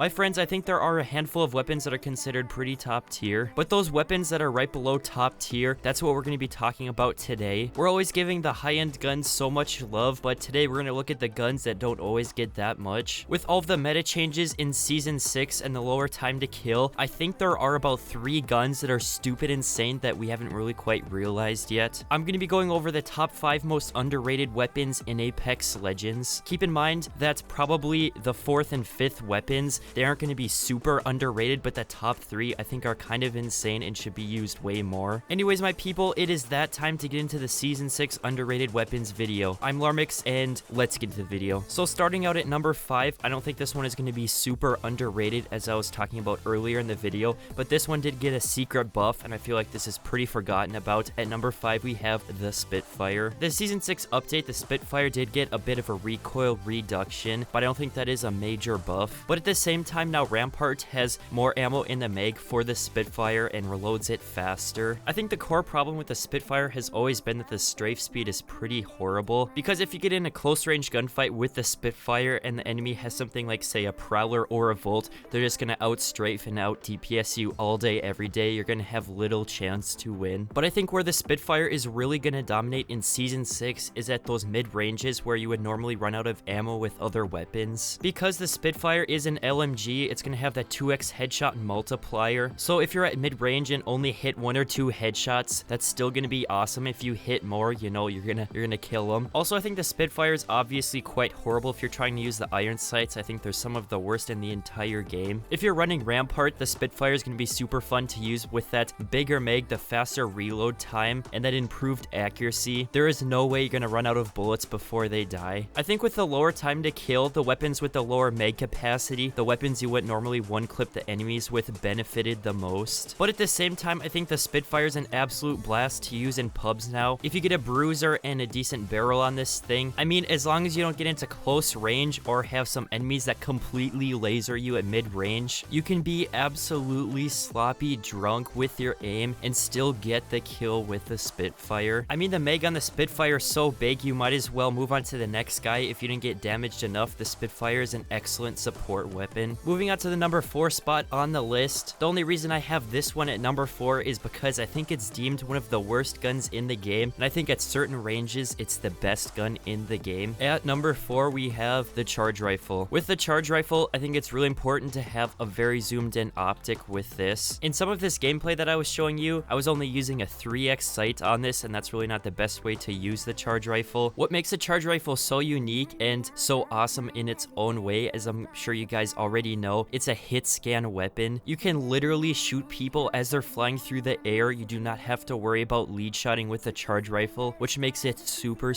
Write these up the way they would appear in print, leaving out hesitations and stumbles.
My friends, I think there are a handful of weapons that are considered pretty top tier, but those weapons that are right below top tier, that's what we're going to be talking about today. We're always giving the high-end guns so much love, but today we're going to look at the guns that don't always get that much. With all of the meta changes in Season 6 and the lower time to kill, I think there are about 3 guns that are stupid insane that we haven't really quite realized yet. I'm going to be going over the top 5 most underrated weapons in Apex Legends. Keep in mind that probably the 4th and 5th weapons, they aren't going to be super underrated, but the top 3 I think are kind of insane and should be used way more. Anyways, my people, it is that time to get into the Season 6 underrated weapons video. I'm Alarmix, and let's get to the video. So starting out at number 5, I don't think this one is going to be super underrated as I was talking about earlier in the video, but this one did get a secret buff, and I feel like this is pretty forgotten about. At number 5, we have the Spitfire. The Season 6 update, the Spitfire did get a bit of a recoil reduction, but I don't think that is a major buff. But at the same time, now Rampart has more ammo in the mag for the Spitfire and reloads it faster. I think the core problem with the Spitfire has always been that the strafe speed is pretty horrible, because if you get in a close range gunfight with the Spitfire and the enemy has something like, say, a Prowler or a Volt, they're just gonna out-strafe and out-DPS you all day, every day. You're gonna have little chance to win. But I think where the Spitfire is really gonna dominate in Season 6 is at those mid-ranges where you would normally run out of ammo with other weapons. Because the Spitfire is an LMG, it's gonna have that 2x headshot multiplier. So if you're at mid-range and only hit 1 or 2 headshots, that's still gonna be awesome. If you hit more, you know, you're gonna kill them. Also, I think the Spitfire is obviously quite horrible if you're trying to use the iron sights. I think they're some of the worst in the entire game. If you're running Rampart, the Spitfire is gonna be super fun to use with that bigger mag, the faster reload time, and that improved accuracy. There is no way you're gonna run out of bullets before they die. I think with the lower time to kill, the weapons with the lower mag capacity, the weapons you would normally one-clip the enemies with, benefited the most. But at the same time, I think the Spitfire is an absolute blast to use in pubs now. If you get a bruiser and a decent barrel on this thing, I mean, as long as you don't get into close range or have some enemies that completely laser you at mid-range, you can be absolutely sloppy drunk with your aim and still get the kill with the Spitfire. I mean, the mag on the Spitfire is so big, you might as well move on to the next guy if you didn't get damaged enough. The Spitfire is an excellent support weapon. Moving on to the number 4 spot on the list, the only reason I have this one at number 4 is because I think it's deemed one of the worst guns in the game, and I think at certain ranges, it's the best gun in the game. At number 4, we have the charge rifle. With the charge rifle, I think it's really important to have a very zoomed in optic with this. In some of this gameplay that I was showing you, I was only using a 3x sight on this, and that's really not the best way to use the charge rifle. What makes the charge rifle so unique and so awesome in its own way, as I'm sure you guys already know, it's a hit scan weapon. You can literally shoot people as they're flying through the air. You do not have to worry about lead shotting with the charge rifle, which makes it super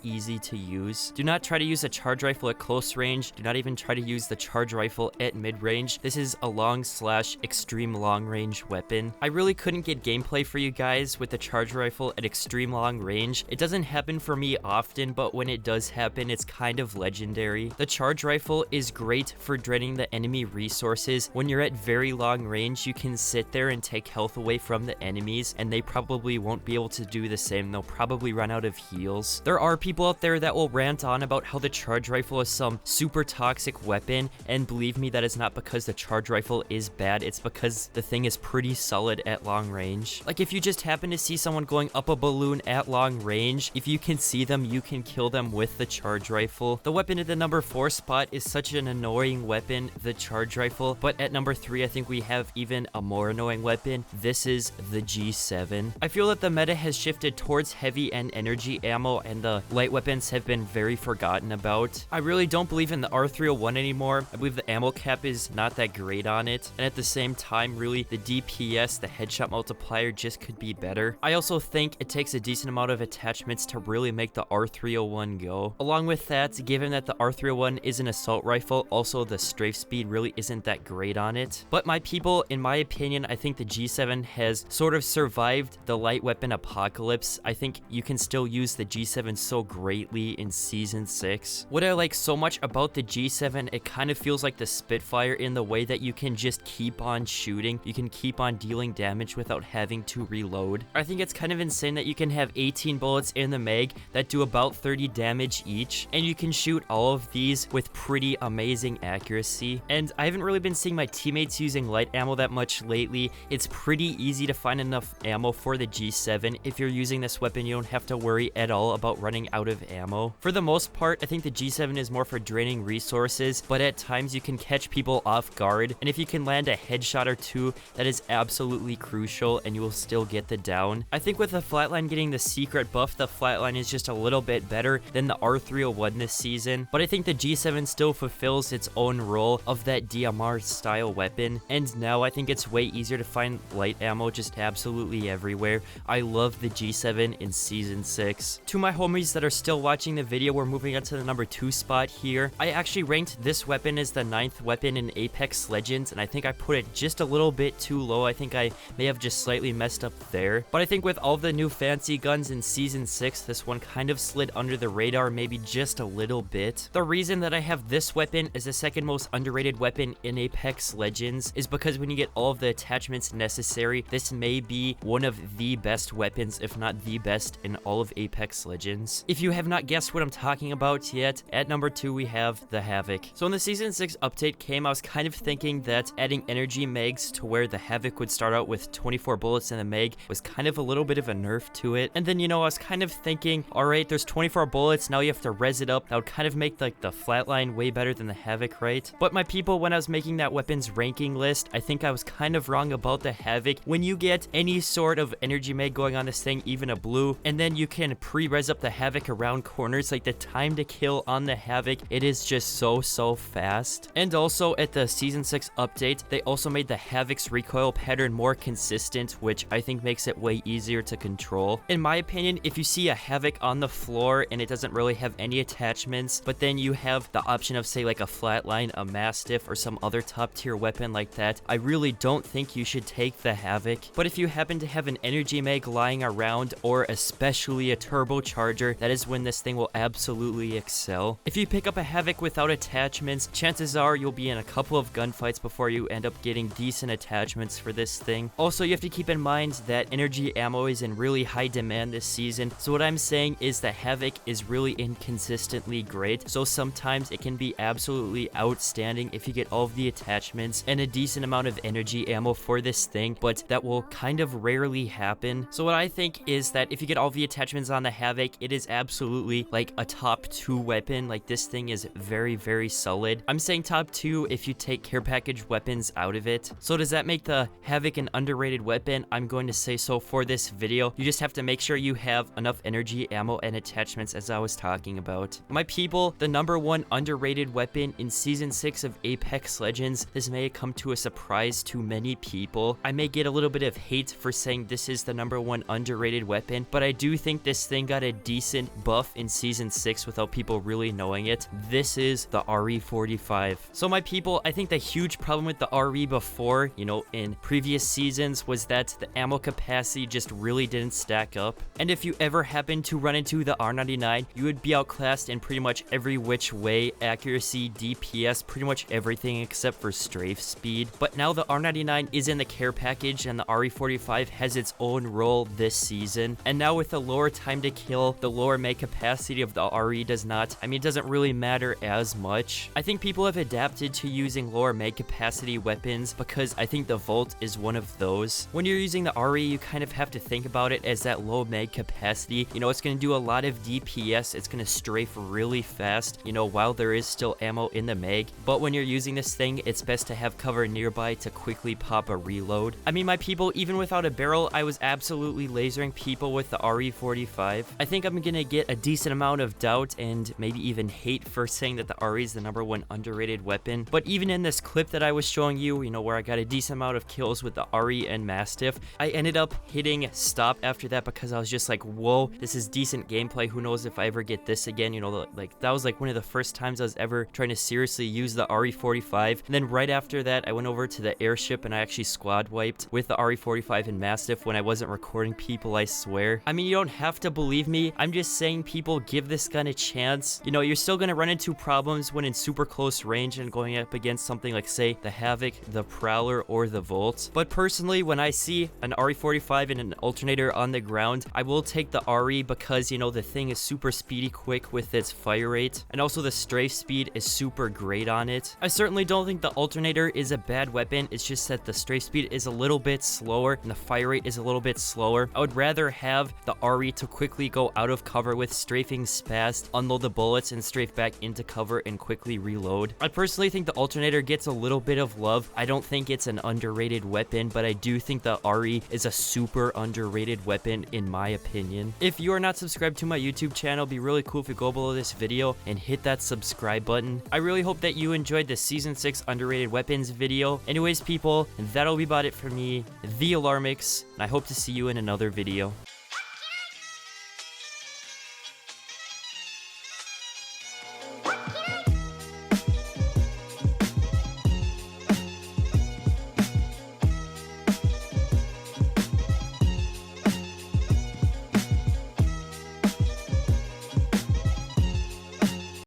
easy to use. Do not try to use a charge rifle at close range. Do not even try to use the charge rifle at mid-range. This is a long/extreme long-range weapon. I really couldn't get gameplay for you guys with the charge rifle at extreme long range. It doesn't happen for me often, but when it does happen, it's kind of legendary. The charge rifle is great for draining the enemy resources. When you're at very long range, you can sit there and take health away from the enemies, and they probably won't be able to do the same. They'll probably run out of heals. There are people out there that will rant on about how the charge rifle is some super toxic weapon, and believe me, that is not because the charge rifle is bad. It's because the thing is pretty solid at long range. Like, if you just happen to see someone going up a balloon at long range, if you can see them, you can kill them with the charge rifle. The weapon at the number 4 spot is such an annoying weapon, the charge rifle, but at number 3, I think we have even a more annoying weapon. This is the G7. I feel that the meta has shifted towards heavy and energy ammo, and the light weapons have been very forgotten about. I really don't believe in the R301 anymore. I believe the ammo cap is not that great on it, and at the same time, really, the DPS, the headshot multiplier, just could be better. I also think it takes a decent amount of attachments to really make the R301 go. Along with that, given that the R301 is an assault rifle, also the strafe speed really isn't that great on it. But my people, in my opinion, I think the G7 has sort of survived the light weapon apocalypse. I think you can still use the G7 so greatly in Season 6. What I like so much about the G7, it kind of feels like the Spitfire in the way that you can just keep on shooting. You can keep on dealing damage without having to reload. I think it's kind of insane that you can have 18 bullets in the mag that do about 30 damage each, and you can shoot all of these with pretty amazing accuracy. easy. And I haven't really been seeing my teammates using light ammo that much lately. It's pretty easy to find enough ammo for the G7. If you're using this weapon, you don't have to worry at all about running out of ammo. For the most part, I think the G7 is more for draining resources, but at times you can catch people off guard, and if you can land a headshot or two, that is absolutely crucial, and you will still get the down. I think with the flatline getting the secret buff, the flatline is just a little bit better than the R301 this season, but I think the G7 still fulfills its own role of that DMR style weapon, and now I think it's way easier to find light ammo just absolutely everywhere. I love the G7 in Season 6. To my homies that are still watching the video, we're moving on to the number 2 spot here. I actually ranked this weapon as the 9th weapon in Apex Legends, and I think I put it just a little bit too low. I think I may have just slightly messed up there, but I think with all the new fancy guns in Season 6, this one kind of slid under the radar maybe just a little bit. The reason that I have this weapon as the second most underrated weapon in Apex Legends is because when you get all of the attachments necessary, this may be one of the best weapons, if not the best, in all of Apex Legends. If you have not guessed what I'm talking about yet, at number 2 we have the Havoc. So when the Season 6 update came, I was kind of thinking that adding energy mags to where the Havoc would start out with 24 bullets in the mag was kind of a little bit of a nerf to it. And then, you know, I was kind of thinking, alright, there's 24 bullets, now you have to res it up. That would kind of make like the flatline way better than the Havoc, right? But my people, when I was making that weapons ranking list, I think I was kind of wrong about the Havoc. When you get any sort of energy mag going on this thing, even a blue, and then you can pre-res up the Havoc around corners, like the time to kill on the Havoc, it is just so fast. And also at the Season 6 update, they also made the Havoc's recoil pattern more consistent, which I think makes it way easier to control. In my opinion, if you see a Havoc on the floor and it doesn't really have any attachments, but then you have the option of say like a flatline, a Mastiff, or some other top tier weapon like that, I really don't think you should take the Havoc. But if you happen to have an energy mag lying around, or especially a turbocharger, that is when this thing will absolutely excel. If you pick up a Havoc without attachments, chances are you'll be in a couple of gunfights before you end up getting decent attachments for this thing. Also, you have to keep in mind that energy ammo is in really high demand this season, so what I'm saying is the Havoc is really inconsistently great, so sometimes it can be absolutely outstanding if you get all of the attachments and a decent amount of energy ammo for this thing, but that will kind of rarely happen. So what I think is that if you get all the attachments on the Havoc, it is absolutely like a top 2 weapon. Like this thing is very solid. I'm saying top 2 if you take care package weapons out of it. So does that make the Havoc an underrated weapon? I'm going to say so for this video. You just have to make sure you have enough energy ammo and attachments, as I was talking about. My people, the number 1 underrated weapon in Season 6 of Apex Legends, this may come to a surprise to many people. I may get a little bit of hate for saying this is the number 1 underrated weapon, but I do think this thing got a decent buff in Season 6 without people really knowing it. This is the RE45. So my people, I think the huge problem with the RE before, you know, in previous seasons, was that the ammo capacity just really didn't stack up. And if you ever happen to run into the R99, you would be outclassed in pretty much every which way: accuracy, DPS, pretty much everything except for strafe speed. But now the R99 is in the care package, and the RE45 has its own role this season. And now with the lower time to kill, the lower mag capacity of the RE does not, I mean, it doesn't really matter as much. I think people have adapted to using lower mag capacity weapons because I think the Volt is one of those. When you're using the RE, you kind of have to think about it as that low mag capacity. You know, it's going to do a lot of DPS. It's going to strafe really fast, you know, while there is still ammo in the mag. But when you're using this thing, it's best to have cover nearby to quickly pop a reload. I mean, my people, even without a barrel, I was absolutely lasering people with the RE45. I think I'm going to get a decent amount of doubt and maybe even hate for saying that the RE is the number 1 underrated weapon. But even in this clip that I was showing you, you know, where I got a decent amount of kills with the RE and Mastiff, I ended up hitting stop after that because I was just like, whoa, this is decent gameplay. Who knows if I ever get this again? You know, like that was like one of the first times I was ever trying to seriously use the RE45. And then right after that, I went over to the airship and I actually squad wiped with the RE45 and Mastiff when I wasn't recording people, I swear. I mean, you don't have to believe me. I'm just saying, people, give this gun a chance. You know, you're still gonna run into problems when in super close range and going up against something like, say, the Havoc, the Prowler, or the Volt. But personally, when I see an RE45 and an alternator on the ground, I will take the RE because, you know, the thing is super speedy quick with its fire rate, and also the strafe speed is super great on on it. I certainly don't think the alternator is a bad weapon. It's just that the strafe speed is a little bit slower and the fire rate is a little bit slower. I would rather have the RE to quickly go out of cover with strafing fast, unload the bullets, and strafe back into cover and quickly reload. I personally think the alternator gets a little bit of love. I don't think it's an underrated weapon, but I do think the RE is a super underrated weapon in my opinion. If you are not subscribed to my YouTube channel, it'd be really cool if you go below this video and hit that subscribe button. I really hope that you enjoyed the Season 6 underrated weapons video. Anyways, people, that'll be about it for me, the Alarmix, and I hope to see you in another video.